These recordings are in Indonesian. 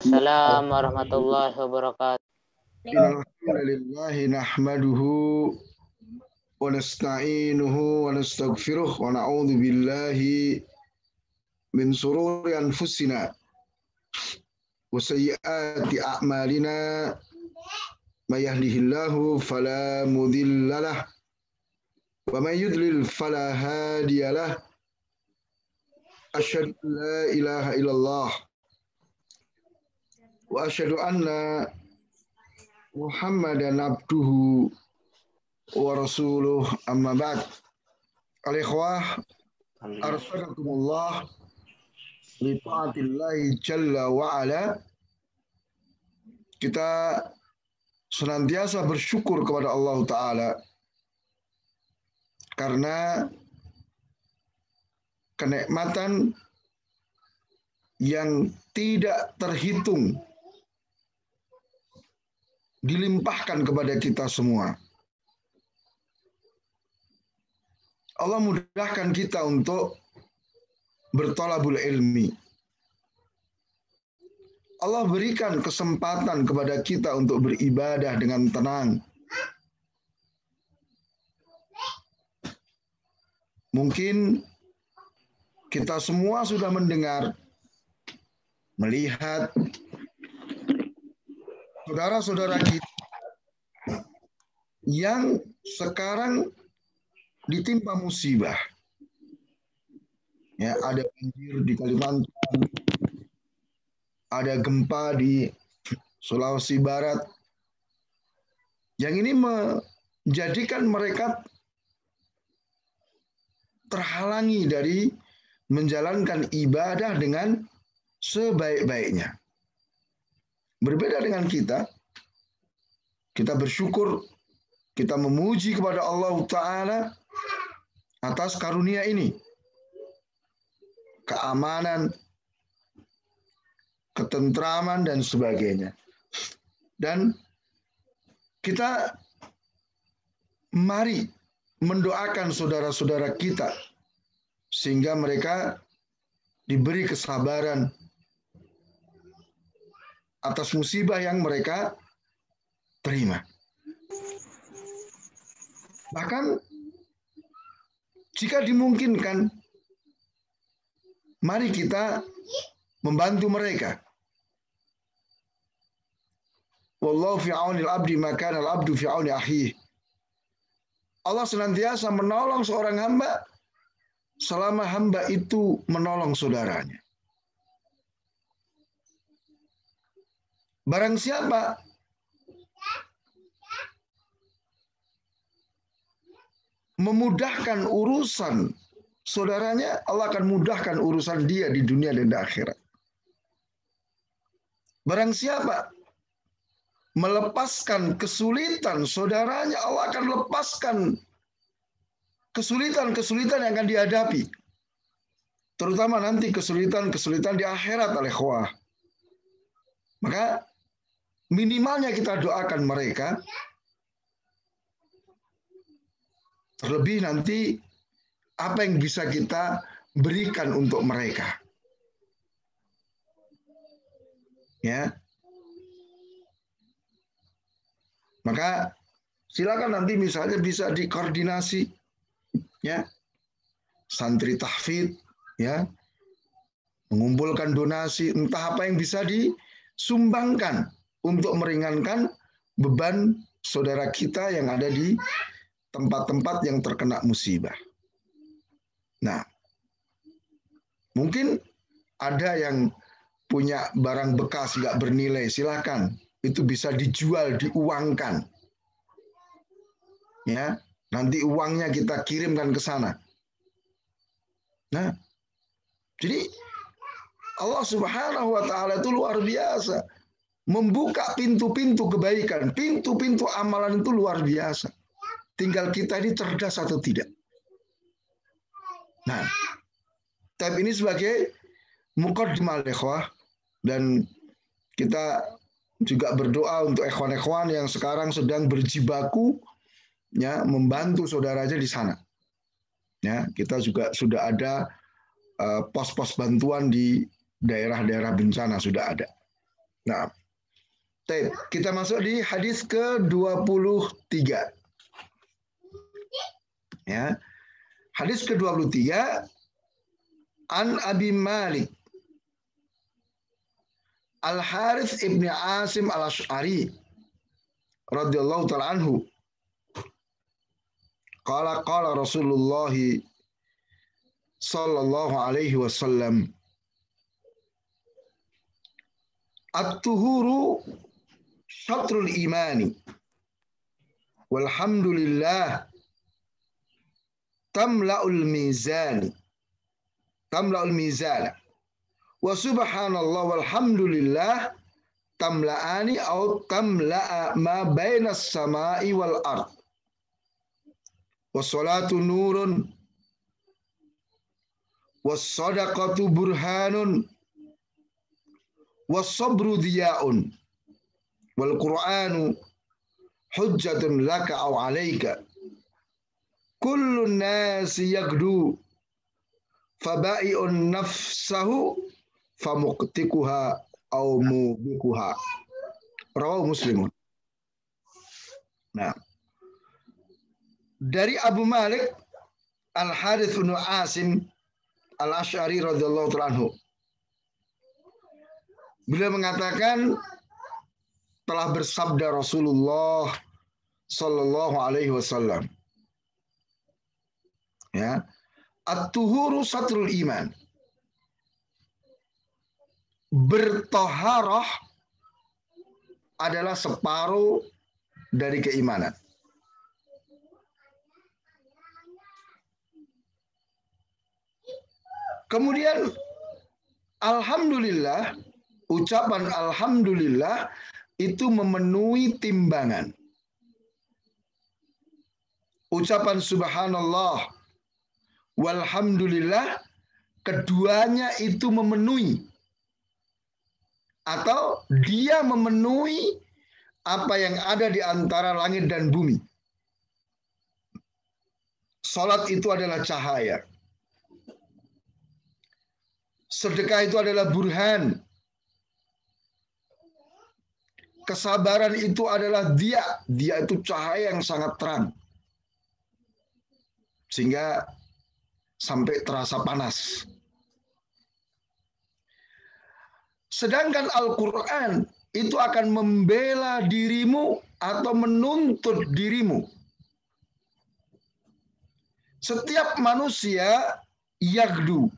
Waalaikumsalam warahmatullahi wabarakatuh. Innalhamdulillahi nahmaduhu wa nasta'inuhu wa nastaghfiruh wa na'udzu billahi min sururi anfusina wa sayyiati a'malina may yahdihillahu fala mudhillalah wa may yudlil fala hadiyalah. Asyhadu an la ilaha illallah wa asyhadu anna Muhammadan abduhu wa rasuluh, amma ba'd. Al-ikhwah arsalakumullah li ta'atillahi jalla wa ala. Kita senantiasa bersyukur kepada Allah Ta'ala karena kenikmatan yang tidak terhitung dilimpahkan kepada kita semua. Allah mudahkan kita untuk bertolabul ilmi. Allah berikan kesempatan kepada kita untuk beribadah dengan tenang. Mungkin kita semua sudah mendengar, melihat saudara-saudara kita yang sekarang ditimpa musibah. Ya, ada banjir di Kalimantan, ada gempa di Sulawesi Barat. Yang ini menjadikan mereka terhalangi dari menjalankan ibadah dengan sebaik-baiknya. Berbeda dengan kita bersyukur, kita memuji kepada Allah Ta'ala atas karunia ini. Keamanan, ketentraman, dan sebagainya. Dan kita mari mendoakan saudara-saudara kita sehingga mereka diberi kesabaran atas musibah yang mereka terima. Bahkan jika dimungkinkan, mari kita membantu mereka. Wallahu fi aunil abdi ma kana al abdu fi auni akhihi. Allah senantiasa menolong seorang hamba selama hamba itu menolong saudaranya. Barang siapa memudahkan urusan saudaranya, Allah akan mudahkan urusan dia di dunia dan di akhirat. Barang siapa melepaskan kesulitan saudaranya, Allah akan lepaskan kesulitan-kesulitan yang akan dihadapi. Terutama nanti kesulitan-kesulitan di akhirat, al-ikhwah. Maka minimalnya kita doakan mereka, terlebih nanti apa yang bisa kita berikan untuk mereka. Ya. Maka silakan nanti misalnya bisa dikoordinasi, ya, santri tahfidz, ya, mengumpulkan donasi, entah apa yang bisa disumbangkan untuk meringankan beban saudara kita yang ada di tempat-tempat yang terkena musibah. Nah, mungkin ada yang punya barang bekas nggak bernilai, silakan. Itu bisa dijual, diuangkan. Ya, nanti uangnya kita kirimkan ke sana. Nah, jadi Allah Subhanahu wa Ta'ala itu luar biasa, membuka pintu-pintu kebaikan, pintu-pintu amalan itu luar biasa. Tinggal kita ini cerdas atau tidak. Nah, tab ini sebagai muqaddimah ikhwah, dan kita juga berdoa untuk ikhwan-ikhwan yang sekarang sedang berjibaku, ya, membantu saudaranya di sana. Ya, kita juga sudah ada pos-pos bantuan di daerah-daerah bencana, sudah ada. Nah, kita masuk di hadis ke-23. Ya. Hadis ke-23 An Abi Malik Al-Harits ibni Asim al-Ash'ari radhiyallahu ta'ala anhu. Qala Rasulullah sallallahu alaihi wasallam, at-tuhuru syatrul imani walhamdulillah tamla'ul mizan wa subhanallah walhamdulillah tamla'ani au tamla'a ma bainas sama'i wal ard wassalatu nurun wassadaqatu burhanun wassabru diya'un wal qur'anu hujjatun laka au alaika kullun nasi yagdu faba'i'un nafsahu famuqtikuha au mubikuha. Rawahu Muslimun. Nah, dari Abu Malik Al-Harits bin Asim Al-Ash'ari radhiyallahu ta'ala anhu, beliau mengatakan telah bersabda Rasulullah sallallahu alaihi wasallam, ya, at-tuhuru satrul iman. Bertoharoh adalah separuh dari keimanan. Kemudian alhamdulillah, ucapan alhamdulillah itu memenuhi timbangan. Ucapan subhanallah walhamdulillah, keduanya itu memenuhi, atau dia memenuhi apa yang ada di antara langit dan bumi. Salat itu adalah cahaya. Sedekah itu adalah burhan. Kesabaran itu adalah dia. Dia itu cahaya yang sangat terang. Sehingga sampai terasa panas. Sedangkan Al-Quran itu akan membela dirimu atau menuntut dirimu. Setiap manusia yagdu,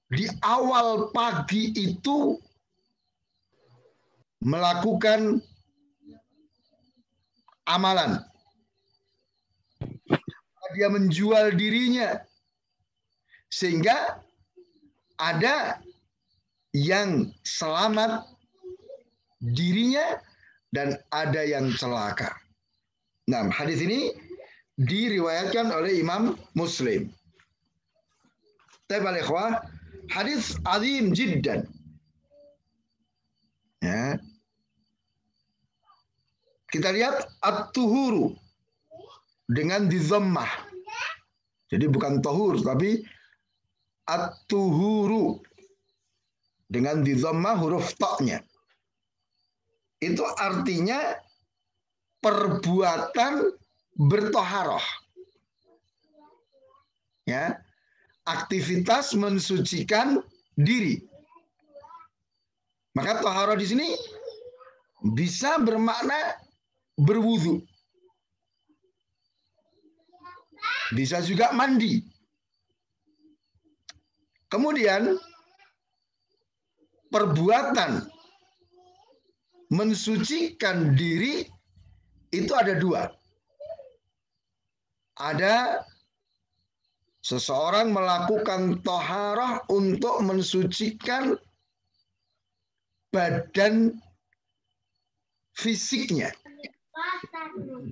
di awal pagi itu melakukan amalan. Dia menjual dirinya sehingga ada yang selamat dirinya dan ada yang celaka. Nah, hadis ini diriwayatkan oleh Imam Muslim. Taibal ikhwah, hadis azim jiddan. Ya. Kita lihat at-tuhuru dengan dizammah. Jadi bukan tohur tapi at-tuhuru dengan dizammah huruf ta-nya. Itu artinya perbuatan bertoharoh. Ya. Aktivitas mensucikan diri. Maka toharoh di sini bisa bermakna berwudu. Bisa juga mandi. Kemudian perbuatan mensucikan diri itu ada dua. Ada seseorang melakukan toharah untuk mensucikan badan fisiknya,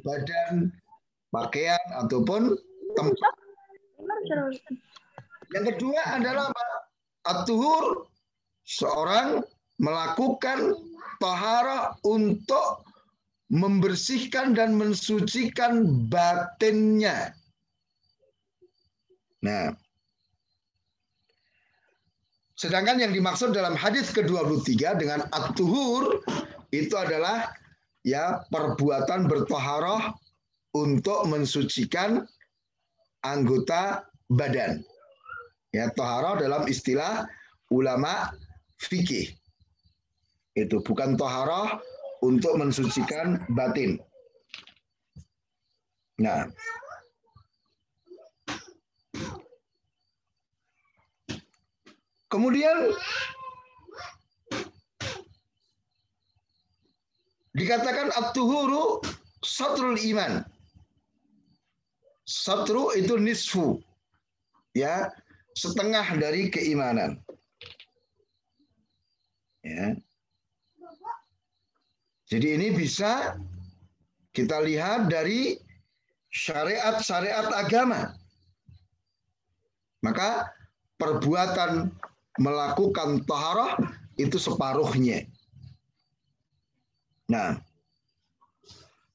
badan, pakaian ataupun tempat. Yang kedua adalah at-tuhur, seorang melakukan taharah untuk membersihkan dan mensucikan batinnya. Nah, Sedangkan yang dimaksud dalam hadis ke-23 dengan at-tuhur itu adalah ya perbuatan bertoharoh untuk mensucikan anggota badan. Ya, toharoh dalam istilah ulama fikih. Itu bukan toharoh untuk mensucikan batin. Nah, kemudian dikatakan at-tuhuru satrul iman. Satru itu nisfu. Ya, setengah dari keimanan. Ya. Jadi ini bisa kita lihat dari syariat-syariat agama. Maka perbuatan melakukan taharah itu separuhnya. Nah,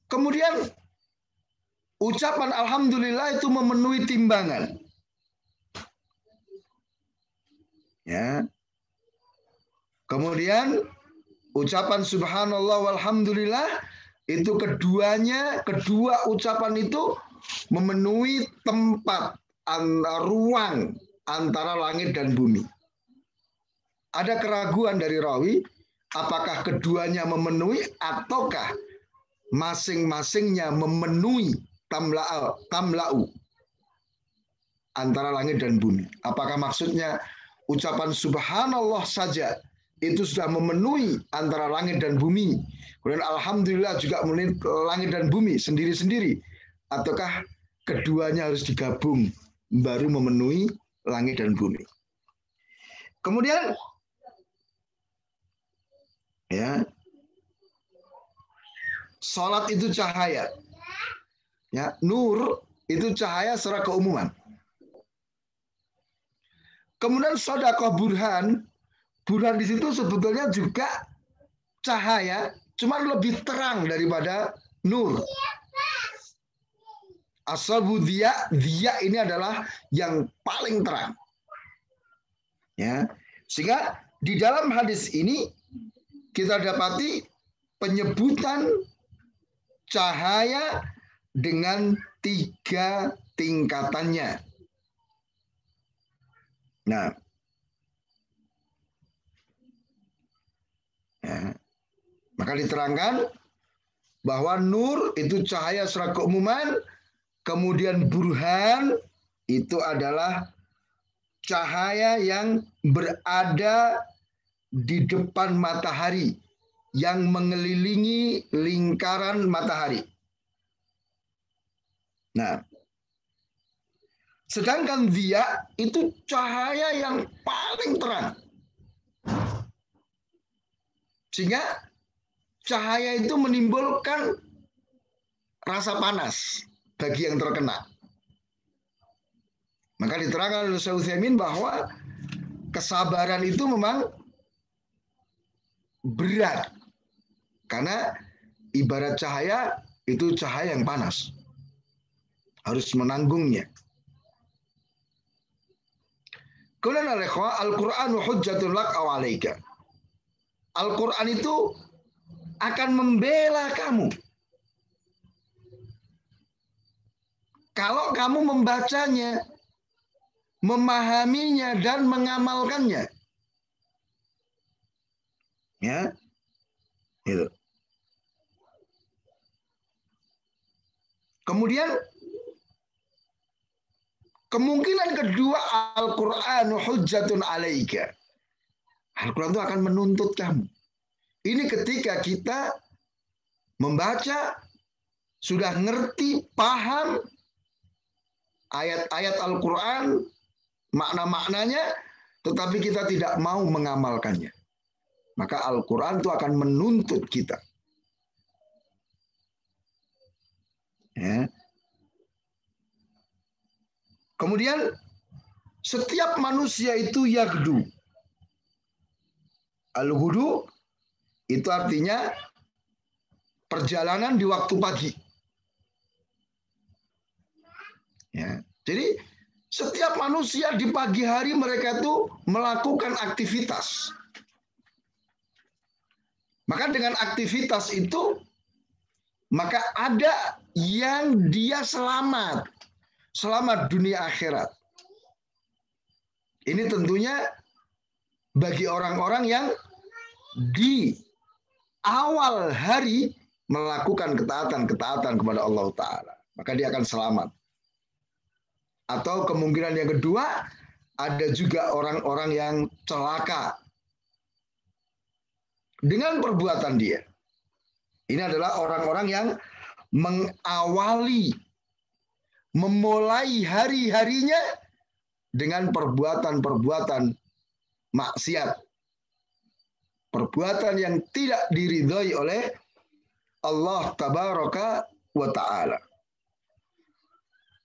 kemudian ucapan alhamdulillah itu memenuhi timbangan. Ya. Kemudian ucapan subhanallah walhamdulillah itu kedua ucapan itu memenuhi tempat ruang antara langit dan bumi. Ada keraguan dari rawi apakah keduanya memenuhi ataukah masing-masingnya memenuhi tamla'u antara langit dan bumi. Apakah maksudnya ucapan subhanallah saja itu sudah memenuhi antara langit dan bumi. Kemudian alhamdulillah juga memenuhi langit dan bumi sendiri-sendiri. Ataukah keduanya harus digabung baru memenuhi langit dan bumi. Kemudian ya, salat itu cahaya. Ya, nur itu cahaya secara keumuman. Kemudian sedekah burhan, burhan di situ sebetulnya juga cahaya, cuma lebih terang daripada nur. Ashabu dia ini adalah yang paling terang. Ya, sehingga di dalam hadis ini kita dapati penyebutan cahaya dengan 3 tingkatannya. Nah, ya, maka diterangkan bahwa nur itu cahaya secara keumuman, kemudian burhan itu adalah cahaya yang berada di depan matahari, yang mengelilingi lingkaran matahari. Nah, sedangkan dia itu cahaya yang paling terang. Sehingga cahaya itu menimbulkan rasa panas bagi yang terkena. Maka diterangkan oleh Syekh Utsaimin bahwa kesabaran itu memang berat. Karena ibarat cahaya itu cahaya yang panas. Harus menanggungnya. Kemudian Al-Qur'anu hujjatun lak aw 'alaika. Al-Qur'an itu akan membela kamu. Kalau kamu membacanya, memahaminya dan mengamalkannya. Ya. Itu. Kemudian kemungkinan kedua Al-Qur'anu hujjatun 'alaika. Al-Quran itu akan menuntut kamu. Ini ketika kita membaca, sudah ngerti, paham ayat-ayat Al-Quran, makna-maknanya, tetapi kita tidak mau mengamalkannya. Maka Al-Quran itu akan menuntut kita. Ya. Kemudian setiap manusia itu yagdu. Al-hudu itu artinya perjalanan di waktu pagi. Ya. Jadi Setiap manusia di pagi hari mereka itu melakukan aktivitas. Maka dengan aktivitas itu, maka ada yang dia selamat. Selamat dunia akhirat. Ini tentunya bagi orang-orang yang di awal hari melakukan ketaatan kepada Allah Ta'ala. Maka dia akan selamat. Atau kemungkinan yang kedua, ada juga orang-orang yang celaka dengan perbuatan dia. Ini adalah orang-orang yang memulai hari-harinya dengan perbuatan-perbuatan maksiat. Perbuatan yang tidak diridhoi oleh Allah Tabaraka wa Ta'ala.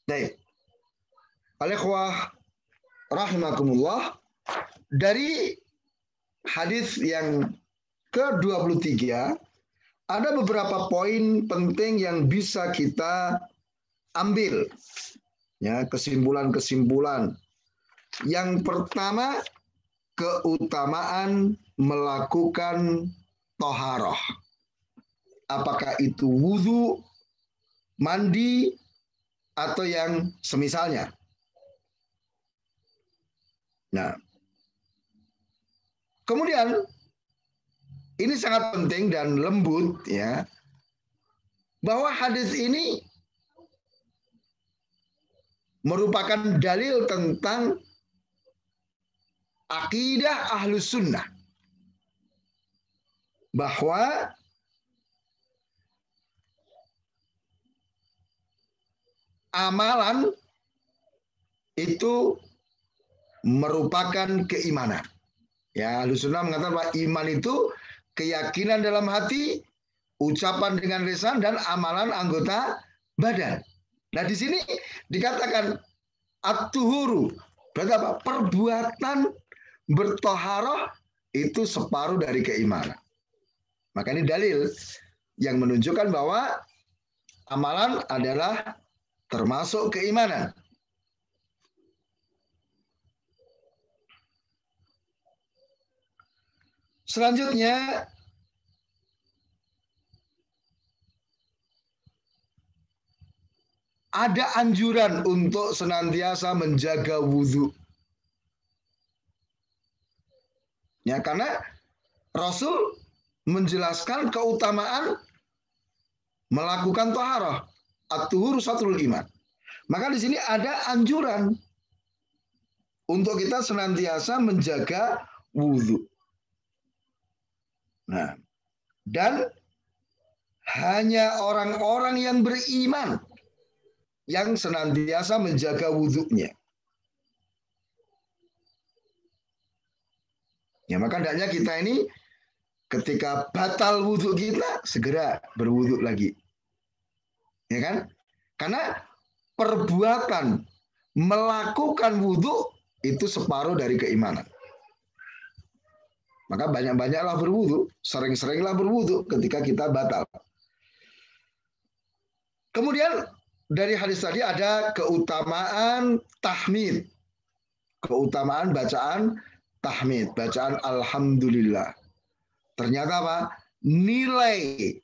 Baik. Al-ikhwah rahimakumullah, dari hadis yang ke-23 ada beberapa poin penting yang bisa kita ambil, ya, kesimpulan-kesimpulan. Yang pertama, keutamaan melakukan toharoh. Apakah itu wudhu, mandi, atau yang semisalnya. Nah, kemudian ini sangat penting dan lembut, ya, bahwa hadis ini merupakan dalil tentang akidah Ahlus Sunnah, bahwa amalan itu merupakan keimanan. Ya, Ahlus Sunnah mengatakan bahwa iman itu keyakinan dalam hati, ucapan dengan lisan, dan amalan anggota badan. Nah, di sini dikatakan at-tuhuru, berarti apa? Perbuatan bertoharoh itu separuh dari keimanan. Maka ini dalil yang menunjukkan bahwa amalan adalah termasuk keimanan. Selanjutnya, ada anjuran untuk senantiasa menjaga wudhu. Ya, karena Rasul menjelaskan keutamaan melakukan taharah. At-tuhuru satrul iman. Maka di sini ada anjuran untuk kita senantiasa menjaga wudhu. Nah, dan hanya orang-orang yang beriman yang senantiasa menjaga wudhunya. Ya, maka hendaknya kita ini ketika batal wudhu kita segera berwudhu lagi. Ya kan? Karena perbuatan melakukan wudhu itu separuh dari keimanan. Maka banyak-banyaklah berwudhu, sering-seringlah berwudhu ketika kita batal. Kemudian dari hadis tadi ada keutamaan tahmid. Keutamaan bacaan tahmid, bacaan alhamdulillah. Ternyata apa? Nilai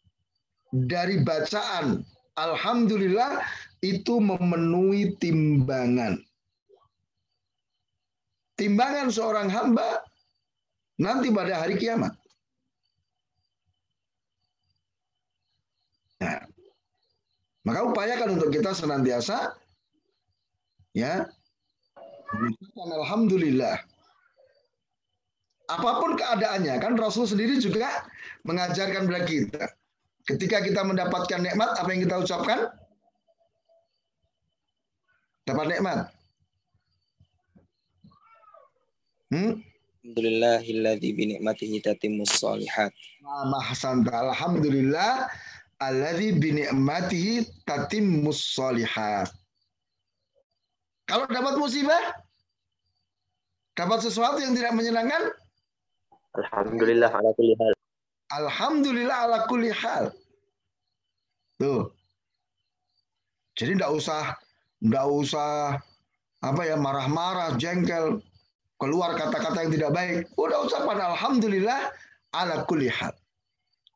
dari bacaan alhamdulillah itu memenuhi timbangan. Timbangan seorang hamba nanti pada hari kiamat. Nah, maka upayakan untuk kita senantiasa, ya, alhamdulillah. Apapun keadaannya, kan Rasul sendiri juga mengajarkan kepada kita. Ketika kita mendapatkan nikmat, apa yang kita ucapkan? Dapat nikmat. Alhamdulillahilladzi bi ni'matihi tatimmus shalihat. Alhamdulillah alladzi bi ni'matihi tatimmus shalihat. Kalau dapat musibah, dapat sesuatu yang tidak menyenangkan, Alhamdulillah ala kulli hal. Alhamdulillah ala kulli hal. Tuh. Jadi enggak usah marah-marah, jengkel, keluar kata-kata yang tidak baik, udah ucapan alhamdulillah ala kulli hal.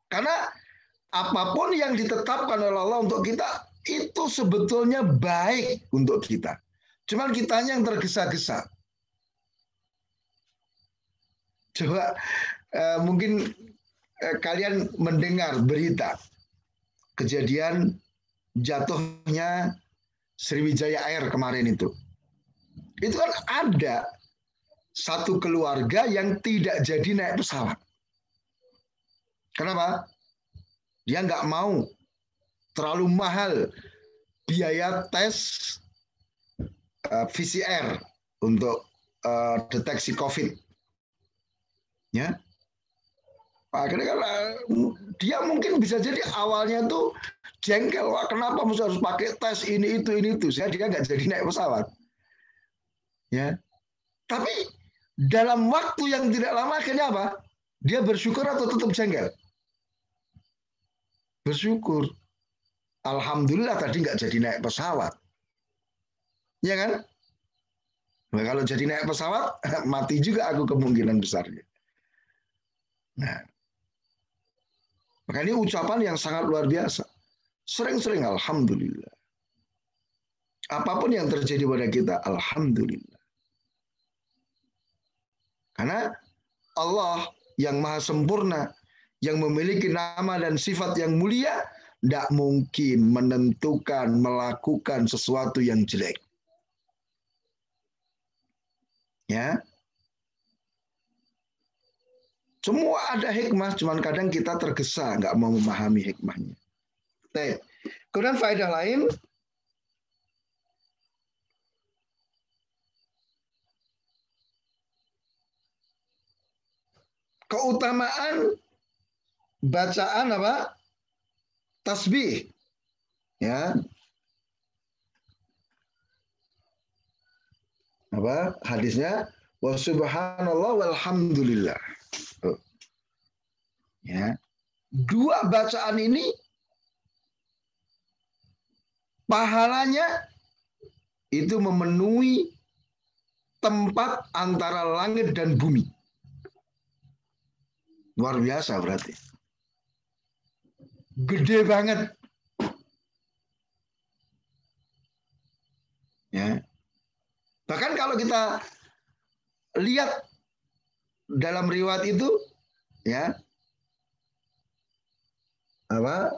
Karena apapun yang ditetapkan oleh Allah untuk kita itu sebetulnya baik untuk kita. Cuman kitanya yang tergesa-gesa. Coba mungkin kalian mendengar berita kejadian jatuhnya Sriwijaya Air kemarin itu. Itu kan ada satu keluarga yang tidak jadi naik pesawat. Kenapa? Dia nggak mau, terlalu mahal biaya tes PCR untuk deteksi COVID. Ya, akhirnya kan dia mungkin bisa jadi awalnya tuh jengkel, wah kenapa mesti harus pakai tes ini itu, saya dia nggak jadi naik pesawat. Ya, tapi dalam waktu yang tidak lama akhirnya apa? Dia bersyukur atau tetap jengkel? Bersyukur. Alhamdulillah tadi nggak jadi naik pesawat. Ya kan? Nah, kalau jadi naik pesawat, mati juga aku kemungkinan besarnya. Nah, maka ini ucapan yang sangat luar biasa. Sering-sering alhamdulillah. Apapun yang terjadi pada kita, alhamdulillah. Karena Allah yang maha sempurna, yang memiliki nama dan sifat yang mulia, tidak mungkin menentukan, melakukan sesuatu yang jelek. Ya, semua ada hikmah, cuman kadang kita tergesa, nggak mau memahami hikmahnya. Kemudian faedah lain, keutamaan bacaan apa? Tasbih. Ya. Apa? Hadisnya wa subhanallah walhamdulillah. Ya. Dua bacaan ini pahalanya itu memenuhi tempat antara langit dan bumi. Luar biasa berarti. Gede banget. Ya. Bahkan kalau kita lihat dalam riwayat itu, ya, apa?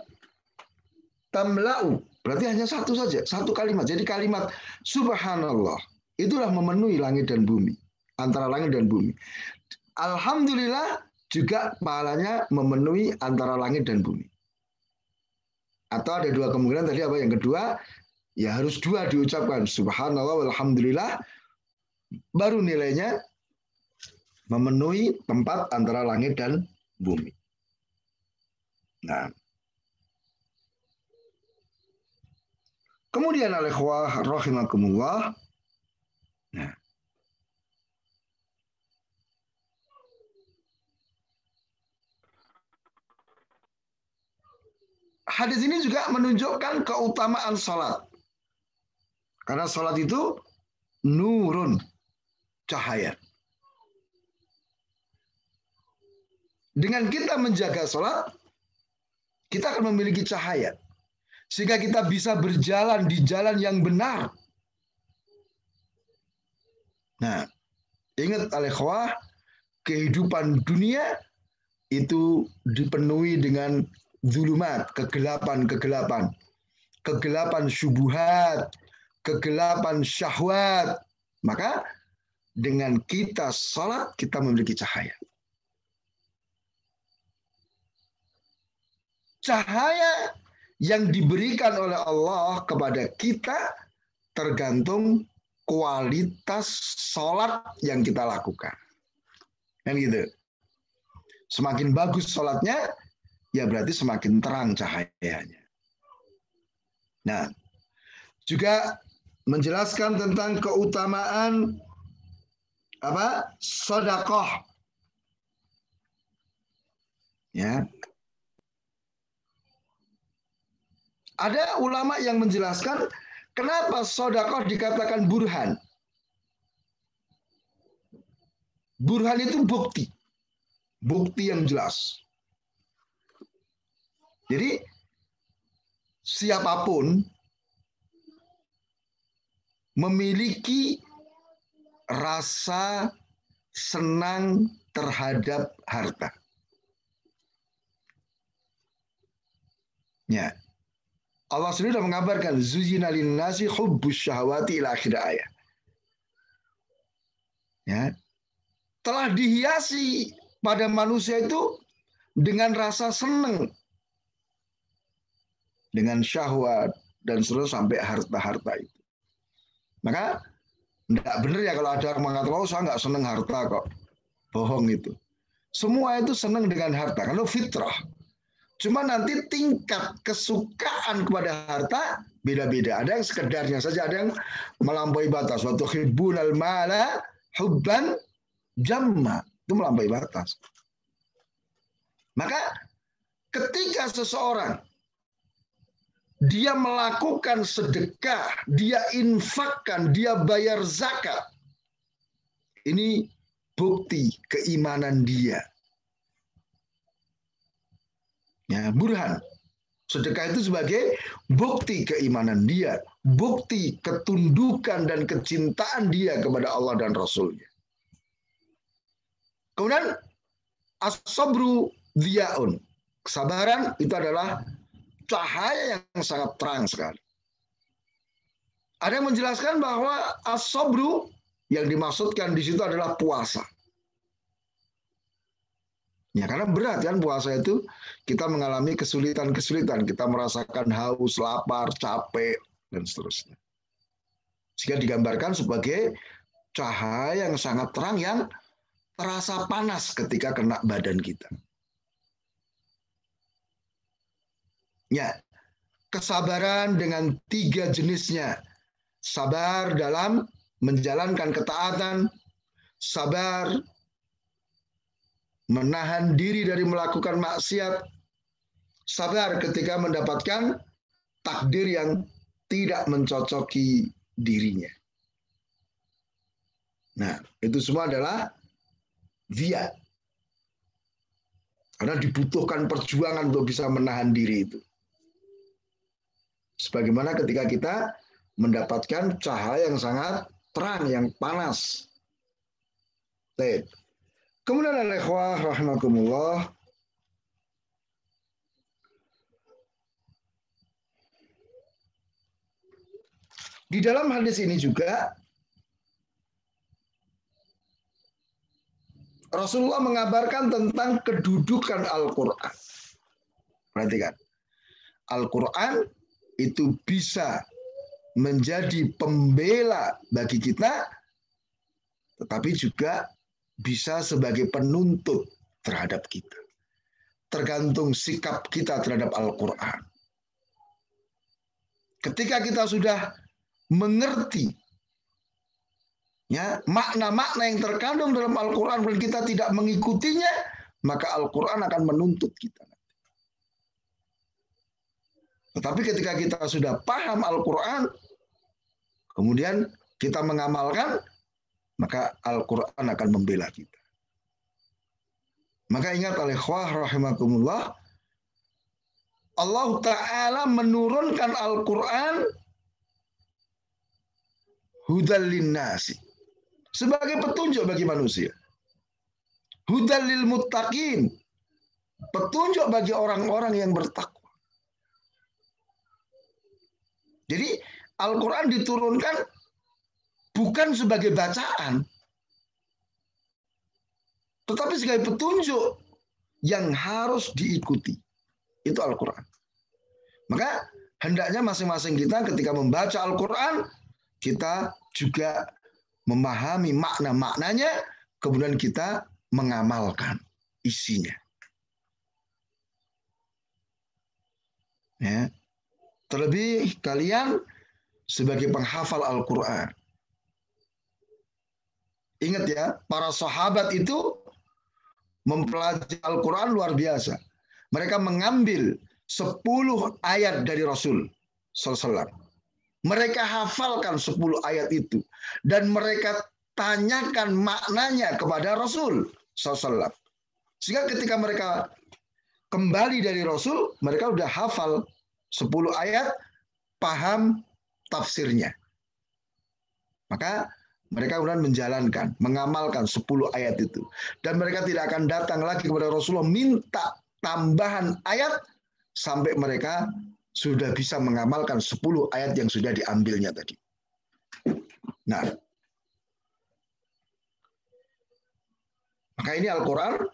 Tamla'u, berarti hanya satu saja, satu kalimat. Jadi kalimat subhanallah itulah memenuhi langit dan bumi, antara langit dan bumi. Alhamdulillah juga pahalanya memenuhi antara langit dan bumi. Atau ada dua kemungkinan tadi apa? Yang kedua, ya harus dua diucapkan. Subhanallah walhamdulillah, baru nilainya memenuhi tempat antara langit dan bumi. Nah, kemudian al-ikhwah rahimakumullah. Nah, hadis ini juga menunjukkan keutamaan sholat. Karena sholat itu nurun, cahaya. Dengan kita menjaga sholat, kita akan memiliki cahaya. Sehingga kita bisa berjalan di jalan yang benar. Nah, ingat al-ikhwah, kehidupan dunia itu dipenuhi dengan zulumat, kegelapan-kegelapan. Kegelapan syubhat, kegelapan syahwat. Maka dengan kita sholat, kita memiliki cahaya. Cahaya yang diberikan oleh Allah kepada kita tergantung kualitas sholat yang kita lakukan. Kan gitu. Semakin bagus sholatnya, ya berarti semakin terang cahayanya. Nah, juga menjelaskan tentang keutamaan apa? Sedekah. Ya. Ada ulama yang menjelaskan kenapa sedekah dikatakan burhan. Burhan itu bukti. Bukti yang jelas. Jadi siapapun memiliki rasa senang terhadap harta. Ya. Allah sendiri sudah mengabarkan zuyyina lin-nasi hubbus syahawati ila akhir ayat. Ya. Telah dihiasi pada manusia itu dengan rasa senang, dengan syahwat dan seterusnya sampai harta-harta itu. Maka tidak benar ya kalau ada yang mengatakan, oh saya nggak senang harta kok. Bohong itu. Semua itu senang dengan harta, karena fitrah. Cuma nanti tingkat kesukaan kepada harta beda-beda. Ada yang sekedarnya saja, ada yang melampaui batas. Wa tuhibbunal mala hubban jamma. Itu melampaui batas. Maka ketika seseorang dia melakukan sedekah, dia infakkan, dia bayar zakat. Ini bukti keimanan dia. Ya, burhan. Sedekah itu sebagai bukti keimanan dia, bukti ketundukan dan kecintaan dia kepada Allah dan Rasul-Nya. Kemudian as-sabru dhiyaun. Kesabaran itu adalah cahaya yang sangat terang sekali. Ada yang menjelaskan bahwa as-sabru yang dimaksudkan di situ adalah puasa. Ya, karena berat kan puasa itu, kita mengalami kesulitan-kesulitan, kita merasakan haus, lapar, capek, dan seterusnya. Sehingga digambarkan sebagai cahaya yang sangat terang yang terasa panas ketika kena badan kita. Ya, kesabaran dengan 3 jenisnya. Sabar dalam menjalankan ketaatan, sabar menahan diri dari melakukan maksiat, sabar ketika mendapatkan takdir yang tidak mencocoki dirinya. Nah, itu semua adalah dia. Karena dibutuhkan perjuangan untuk bisa menahan diri itu. Sebagaimana ketika kita mendapatkan cahaya yang sangat terang, yang panas. Baik. Kemudian al-ikhwah rahimakumullah, di dalam hadis ini juga Rasulullah mengabarkan tentang kedudukan Al-Quran. Perhatikan, Al-Quran itu bisa menjadi pembela bagi kita, tetapi juga bisa sebagai penuntut terhadap kita. Tergantung sikap kita terhadap Al-Quran. Ketika kita sudah mengerti ya makna-makna yang terkandung dalam Al-Quran dan kita tidak mengikutinya, maka Al-Quran akan menuntut kita. Tetapi ketika kita sudah paham Al-Quran, kemudian kita mengamalkan, maka Al-Quran akan membela kita. Maka ingat al-ikhwah rahimakumullah, Allah Ta'ala menurunkan Al-Quran hudal linnasi, sebagai petunjuk bagi manusia. Hudal lil muttaqin, petunjuk bagi orang-orang yang bertakwa. Jadi Al-Quran diturunkan bukan sebagai bacaan, tetapi sebagai petunjuk yang harus diikuti. Itu Al-Quran. Maka hendaknya masing-masing kita ketika membaca Al-Quran, kita juga memahami makna-maknanya, kemudian kita mengamalkan isinya. Ya. Terlebih kalian sebagai penghafal Al-Quran. Ingat ya, para sahabat itu mempelajari Al-Quran luar biasa. Mereka mengambil 10 ayat dari Rasul SAW. Mereka hafalkan 10 ayat itu. Dan mereka tanyakan maknanya kepada Rasul SAW. Sehingga ketika mereka kembali dari Rasul, mereka udah hafal 10 ayat, paham tafsirnya. Maka mereka kemudian menjalankan, mengamalkan 10 ayat itu. Dan mereka tidak akan datang lagi kepada Rasulullah minta tambahan ayat sampai mereka sudah bisa mengamalkan 10 ayat yang sudah diambilnya tadi. Nah, maka ini Al-Quran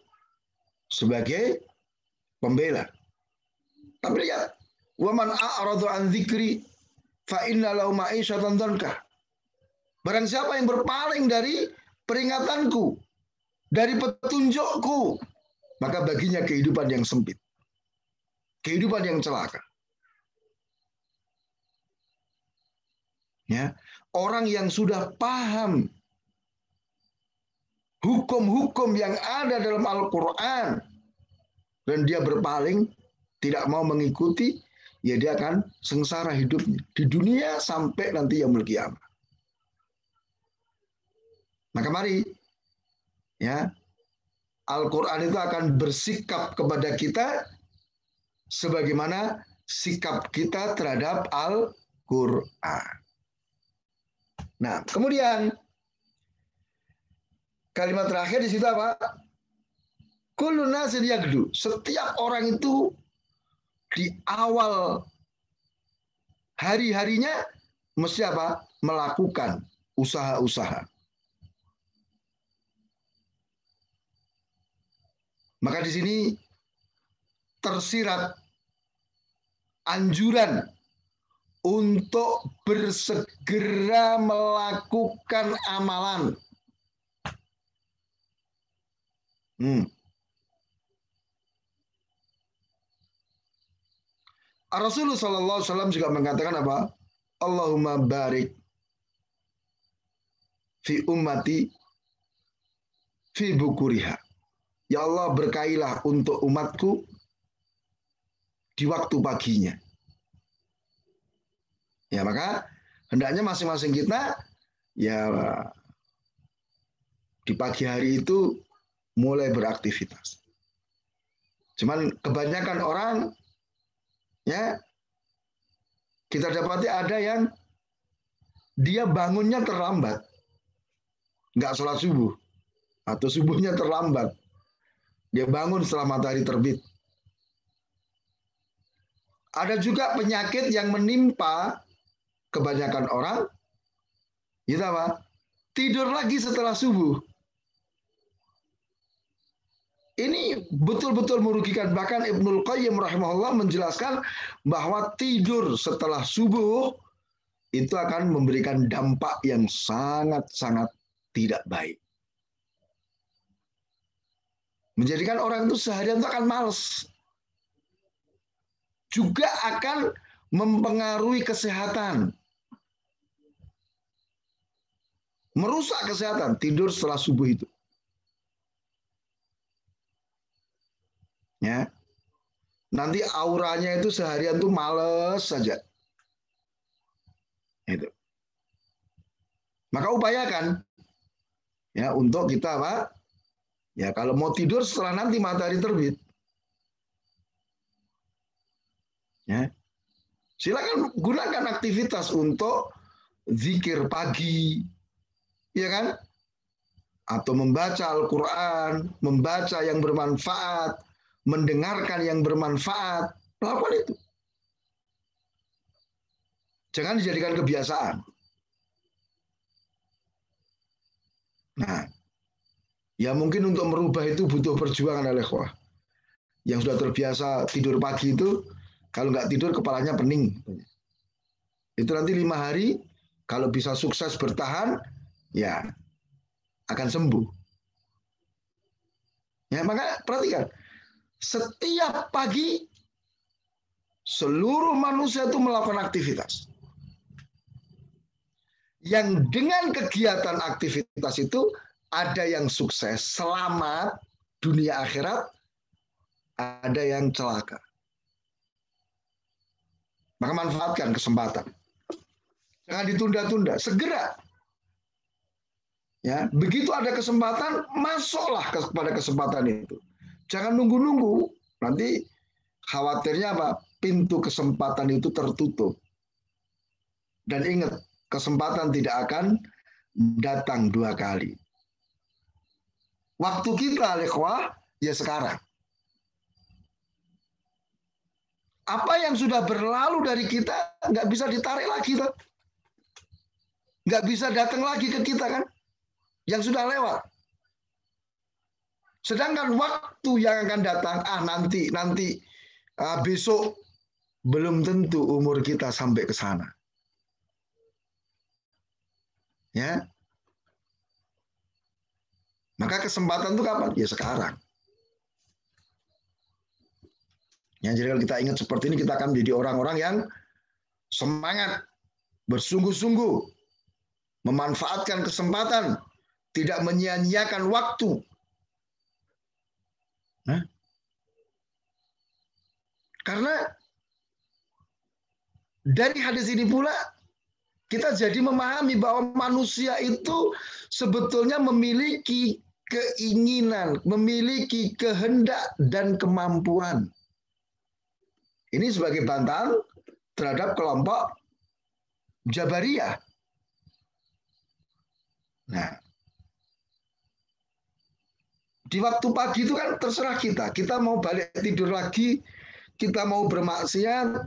sebagai pembela. Tapi lihat, waman a'radu an dzikri fa inna lahu ma'isyatan dhanka. Barang siapa yang berpaling dari peringatanku, dari petunjukku, maka baginya kehidupan yang sempit, kehidupan yang celaka. Ya, orang yang sudah paham hukum-hukum yang ada dalam Al-Quran dan dia berpaling, tidak mau mengikuti, ya dia akan sengsara hidupnya di dunia sampai nanti yaumul qiyamah. Maka mari, ya, Al-Quran itu akan bersikap kepada kita sebagaimana sikap kita terhadap Al-Quran. Nah, kemudian kalimat terakhir di situ apa? Kullun nasin yagdu. Setiap orang itu di awal hari-harinya mesti apa? Melakukan usaha-usaha. Maka di sini tersirat anjuran untuk bersegera melakukan amalan. Rasulullah SAW juga mengatakan apa? Allahumma barik fi ummati fi bukuriha. Ya Allah, berkailah untuk umatku di waktu paginya. Ya, maka hendaknya masing-masing kita ya di pagi hari itu mulai beraktivitas. Cuman kebanyakan orang ya kita dapati ada yang dia bangunnya terlambat. Nggak sholat subuh atau subuhnya terlambat. Dia bangun setelah matahari terbit. Ada juga penyakit yang menimpa kebanyakan orang, gitu apa? Tidur lagi setelah subuh. Ini betul-betul merugikan. Bahkan Ibnul Qayyim rahimahullah menjelaskan bahwa tidur setelah subuh itu akan memberikan dampak yang sangat-sangat tidak baik. Menjadikan orang itu seharian itu akan malas. Juga akan mempengaruhi kesehatan. Merusak kesehatan tidur setelah subuh itu. Ya. Nanti auranya itu seharian tuh males saja. Itu. Maka upayakan ya untuk kita apa? Ya kalau mau tidur setelah nanti matahari terbit. Ya. Silakan gunakan aktivitas untuk zikir pagi. Ya kan? Atau membaca Al-Quran, membaca yang bermanfaat, mendengarkan yang bermanfaat, lakukan itu. Jangan dijadikan kebiasaan. Nah, ya mungkin untuk merubah itu butuh perjuangan oleh ikhwah. Yang sudah terbiasa tidur pagi itu, kalau nggak tidur kepalanya pening. Itu nanti 5 hari, kalau bisa sukses bertahan, ya akan sembuh. Ya, maka perhatikan. Setiap pagi seluruh manusia itu melakukan aktivitas. Yang dengan kegiatan aktivitas itu ada yang sukses, selamat dunia akhirat, ada yang celaka. Maka manfaatkan kesempatan. Jangan ditunda-tunda, segera. Ya, begitu ada kesempatan, masuklah kepada kesempatan itu. Jangan nunggu-nunggu. Nanti khawatirnya apa? Pintu kesempatan itu tertutup. Dan ingat, kesempatan tidak akan datang 2 kali. Waktu kita, ikhwah, ya sekarang. Apa yang sudah berlalu dari kita nggak bisa ditarik lagi, tuh. Nggak bisa datang lagi ke kita kan? Yang sudah lewat. Sedangkan waktu yang akan datang, nanti besok, belum tentu umur kita sampai ke sana. Ya. Maka kesempatan itu kapan? Ya sekarang. Ya, jadi kalau kita ingat seperti ini, kita akan menjadi orang-orang yang semangat, bersungguh-sungguh, memanfaatkan kesempatan, tidak menyia-nyiakan waktu. Nah, karena dari hadis ini pula kita jadi memahami bahwa manusia itu sebetulnya memiliki keinginan, memiliki kehendak dan kemampuan. Ini sebagai bantahan terhadap kelompok Jabariyah. Nah, di waktu pagi itu kan terserah kita. Kita mau balik tidur lagi, kita mau bermaksiat,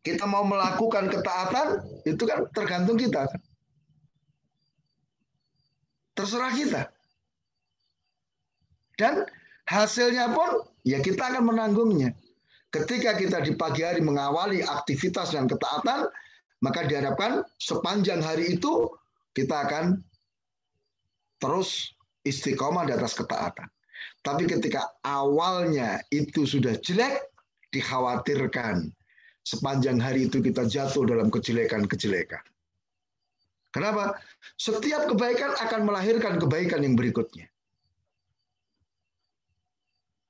kita mau melakukan ketaatan, itu kan tergantung kita. Terserah kita. Dan hasilnya pun ya kita akan menanggungnya. Ketika kita di pagi hari mengawali aktivitas dan ketaatan, maka diharapkan sepanjang hari itu kita akan terus istiqomah di atas ketaatan. Tapi ketika awalnya itu sudah jelek, dikhawatirkan sepanjang hari itu kita jatuh dalam kejelekan-kejelekan. Kenapa? Setiap kebaikan akan melahirkan kebaikan yang berikutnya.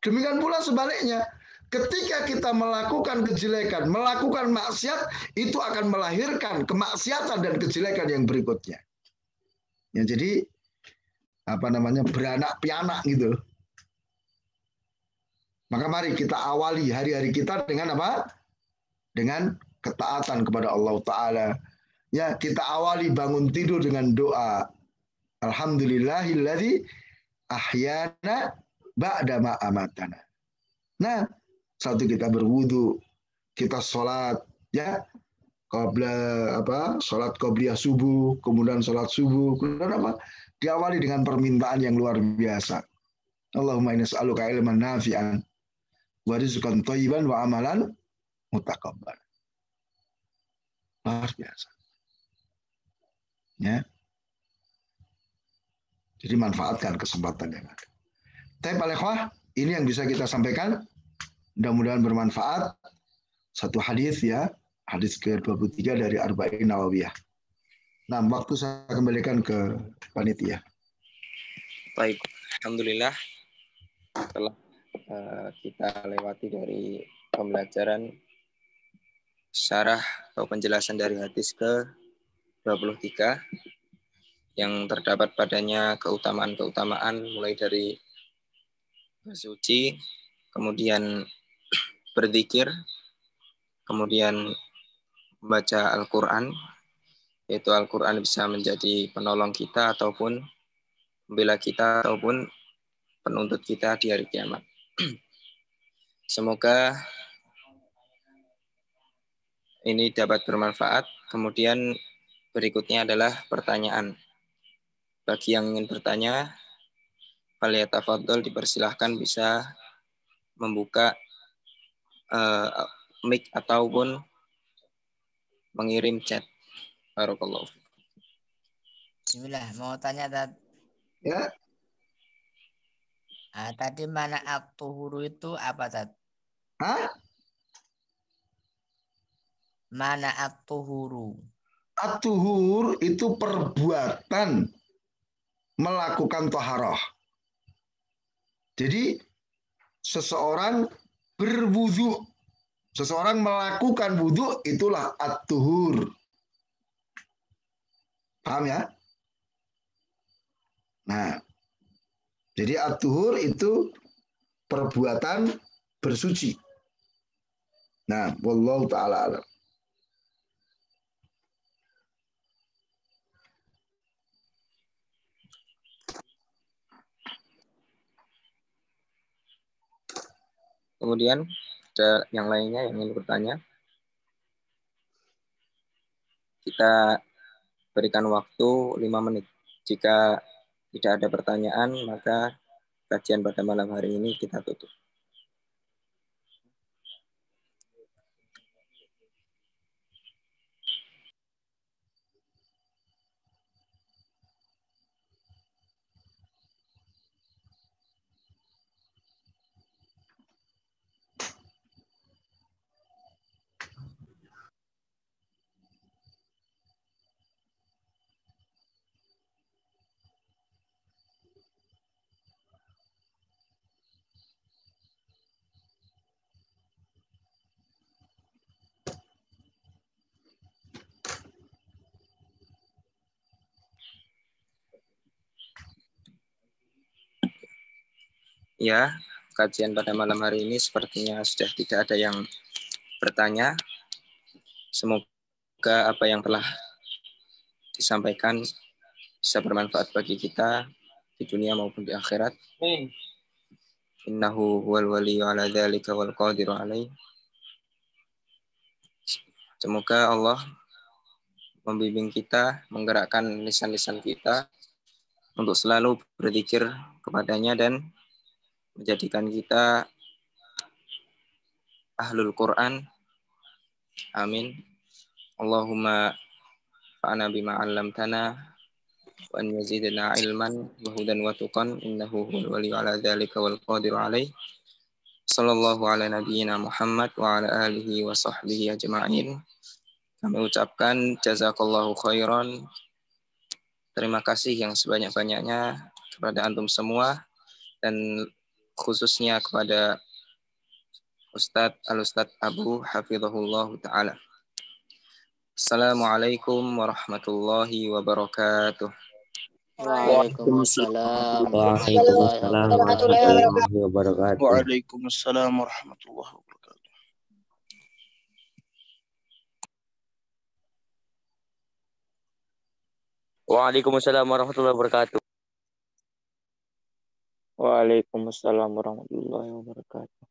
Demikian pula sebaliknya, ketika kita melakukan kejelekan, melakukan maksiat, itu akan melahirkan kemaksiatan dan kejelekan yang berikutnya. Ya, jadi beranak pianak gitu. Maka mari kita awali hari-hari kita dengan apa? Dengan ketaatan kepada Allah Ta'ala. Ya, kita awali bangun tidur dengan doa. Alhamdulillahilladzi ahyana ba'da ma amatana. Nah, satu kita berwudu, kita sholat, ya, sholat qobliyah subuh, kemudian sholat subuh, kemudian apa? Diawali dengan permintaan yang luar biasa. Allahumma inna nas'aluka ilman nafi'an wa rizqan thayyiban wa amalan mutaqabbal. Luar biasa. Ya. Jadi manfaatkan kesempatan yang ada. Tapi Pak, ini yang bisa kita sampaikan. Mudah-mudahan bermanfaat. Satu hadis ya, hadis ke-23 dari Arba'in Nawawiyah. Nah, waktu saya kembalikan ke panitia. Baik, alhamdulillah telah kita lewati dari pembelajaran syarah atau penjelasan dari hadis ke-23 yang terdapat padanya keutamaan-keutamaan mulai dari bersuci, kemudian berzikir, kemudian membaca Al-Quran, yaitu Al-Quran bisa menjadi penolong kita ataupun membela kita ataupun penuntut kita di hari kiamat. Semoga ini dapat bermanfaat. Kemudian berikutnya adalah pertanyaan. Bagi yang ingin bertanya, falyatafadhol, dipersilahkan bisa membuka mic ataupun mengirim chat. Barakallahu. Bismillah, mau tanya Tad. Ya. Tadi mana at-tuhuru itu apa Tad? Hah? Mana at-tuhuru? At-tuhur itu perbuatan melakukan taharah. Jadi seseorang berwudu, seseorang melakukan wudu, itulah at-tuhur. Paham ya? Nah, jadi at-tuhur itu perbuatan bersuci. Nah, wallahu taala alam. Kemudian ada yang lainnya yang ingin bertanya. Kita berikan waktu 5 menit. Jika tidak ada pertanyaan, maka kajian pada malam hari ini kita tutup. Ya, kajian pada malam hari ini sepertinya sudah tidak ada yang bertanya. Semoga apa yang telah disampaikan bisa bermanfaat bagi kita di dunia maupun di akhirat. Innahu huwal waliyyu ala dzalika wal qadiru alaih. Semoga Allah membimbing kita, menggerakkan lisan-lisan kita untuk selalu berzikir kepadanya dan menjadikan kita ahlul Quran. Amin. Allahumma fa'ana bima 'allamtana wa an yazidna ilman wa hudan wa tuqan innahu huwal waliyyu ala dzalika wal qadiru alaih. Sallallahu ala nabiyyina Muhammad wa ala alihi wa sahbihi ajma'in. Kami ucapkan jazakallahu khairan. Terima kasih yang sebanyak-banyaknya kepada antum semua dan khususnya kepada Ustadz Al-Ustadz Abu Hafizahullah Ta'ala. Assalamualaikum warahmatullahi wabarakatuh. Waalaikumsalam Waalaikumsalam warahmatullahi wabarakatuh. Waalaikumsalam warahmatullahi wabarakatuh. Waalaikumsalam warahmatullahi wabarakatuh. Waalaikumsalam warahmatullahi wabarakatuh.